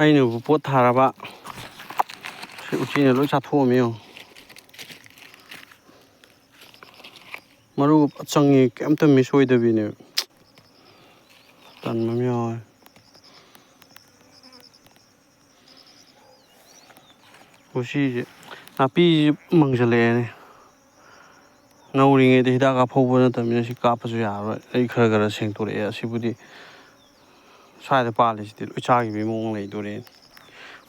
ꯑꯩꯅꯕꯨ ꯄꯣꯠ ꯊꯥꯔꯕ ꯁꯤ ꯎꯆꯤꯅ ꯂꯣꯏ ꯆꯥꯊꯣꯛꯑꯝꯃꯤ ꯌꯦꯡꯉꯣ ꯃꯔꯨ ꯆꯪꯉꯤ ꯀꯩꯝꯇ ꯃꯤꯁ ꯑꯣꯏꯗꯕꯤꯅꯦꯕ ꯇꯟꯕ ꯑꯃ ꯌꯥꯎꯋꯦ ꯎꯆꯤꯁꯦ ꯅꯥꯄꯤꯁꯦ ꯃꯪꯁꯤꯜꯂꯛꯑꯦꯅꯦ ꯅꯧꯔꯤꯉꯩꯗ ꯍꯤꯗꯥꯛ ꯀꯥꯞꯍꯧꯕ ꯅꯠꯇꯕꯅꯤꯅ ꯁꯤ ꯀꯥꯞꯄꯁꯨ ꯌꯥꯔꯔꯣꯏ ꯑꯩ ꯈꯔ ꯈꯔ ꯁꯦꯡꯇꯣꯔꯛꯑꯦ ꯑꯁꯤꯕꯨꯗꯤ ꯁ꯭ꯋꯥꯏꯗ ꯄꯥꯜꯂꯤꯁꯤꯗꯤ ꯂꯣꯏ ꯆꯥꯈꯤꯕꯒꯤ ꯃꯑꯣꯡ ꯂꯩꯗꯣꯔꯦ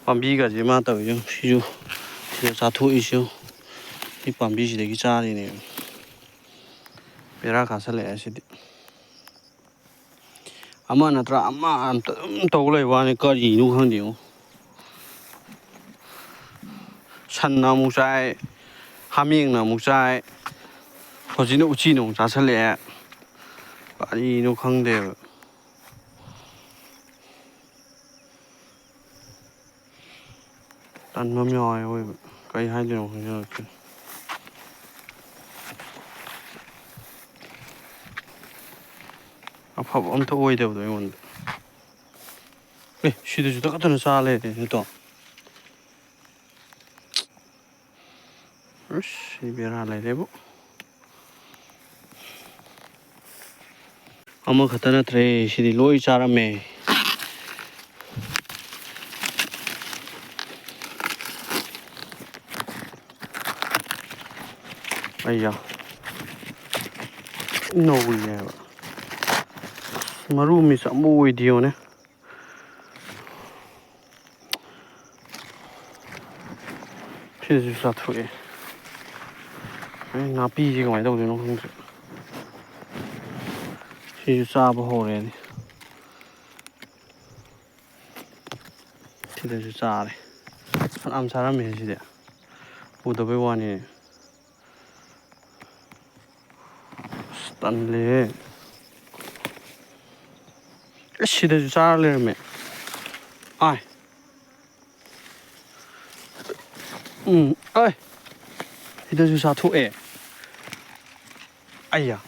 ꯄꯥꯝꯕꯤꯒꯁꯦ ꯃꯥ ꯇꯧꯔꯤꯁꯦ ꯁꯤꯁꯨ ꯁꯤꯗ ꯆꯥꯊꯣꯛꯏꯁꯨ ꯁꯤ ꯄꯥꯝꯕꯤꯁꯤꯗꯒꯤ ꯆꯥꯔꯤꯅꯦꯕ ꯕꯦꯔꯥ ꯀꯥꯁꯜꯂꯛꯑꯦ ꯁꯤꯗꯤ ꯑꯃ ꯅꯠꯇ꯭ꯔꯥ ꯑꯃ ꯑꯝꯇ ꯑꯗꯨꯝ ꯇꯧ ꯂꯩꯕ ꯋꯥꯅꯤ ꯀꯔꯤꯅꯣ ꯈꯪꯗꯦꯉꯣ ꯁꯟꯅ ꯑꯃꯨꯛ ꯆꯥꯏ ꯍꯥꯃꯦꯡꯅ ꯑꯃꯨꯛ ꯆꯥꯏ ꯍꯧꯖꯤꯛꯅ ꯎꯆꯤꯅ ꯑꯃꯨꯛ ꯆꯥꯁꯤꯜꯂꯛꯑꯦ ꯀꯔꯤꯅꯣ ꯈꯪꯗꯦꯕ ꯇꯟꯕ ꯑꯃ ꯌꯥꯎꯋꯦ ꯑꯋꯣꯏꯕ ꯀꯩ ꯍꯥꯏꯗꯣꯏꯅꯣ ꯈꯪꯖꯤꯜꯂꯛꯇ꯭ꯔꯦ ꯑꯐꯕ ꯑꯝꯇ ꯑꯣꯏꯗꯕꯗꯣ ꯑꯩꯉꯣꯟꯗ ꯁꯤꯗꯁꯨ ꯇꯛꯈꯠꯇꯅ ꯆꯥ ꯂꯩꯔꯦ ꯅꯠꯇꯣ ꯑꯁ ꯁꯤ ꯕꯦꯔꯥ ꯂꯩꯔꯦꯕꯨ ꯑꯃꯈꯛꯇ ꯅꯠꯇ꯭ꯔꯦ ꯁꯤꯗꯤ ꯂꯣꯏ ꯆꯥꯔꯝꯃꯦ ꯑꯩꯌꯥ ꯅꯧꯔꯤꯅꯦꯕ ꯃꯔꯨ ꯃꯤꯁ ꯑꯃꯕꯨ ꯑꯣꯏꯗꯦ ꯌꯦꯡꯉꯨꯅꯦ ꯁꯤꯁꯨ ꯆꯥꯊꯣꯛꯑꯦ ꯅꯥꯄꯤꯁꯦ ꯀꯃꯥꯏꯅ ꯇꯧꯗꯣꯏꯅꯣ ꯈꯪꯗ꯭ꯔꯦ ꯁꯤꯁꯨ ꯆꯥꯕ ꯍꯧꯔꯦꯅꯦ ꯁꯤꯗꯁꯨ ꯆꯥꯔꯦ ꯐꯅꯌꯥꯝ ꯆꯥꯔꯝꯃꯦ ꯁꯤꯗꯤ ꯎꯗꯕꯩ ꯋꯥꯅꯤ ꯑꯁ ꯇꯜꯂꯦꯍꯦ ꯑꯁ ꯁꯤꯗꯁꯨ ꯆꯥꯔ ꯂꯩꯔꯝꯃꯦ ꯁꯤꯗꯁꯨ ꯆꯥꯊꯣꯛꯑꯦ ꯑꯩꯌꯥ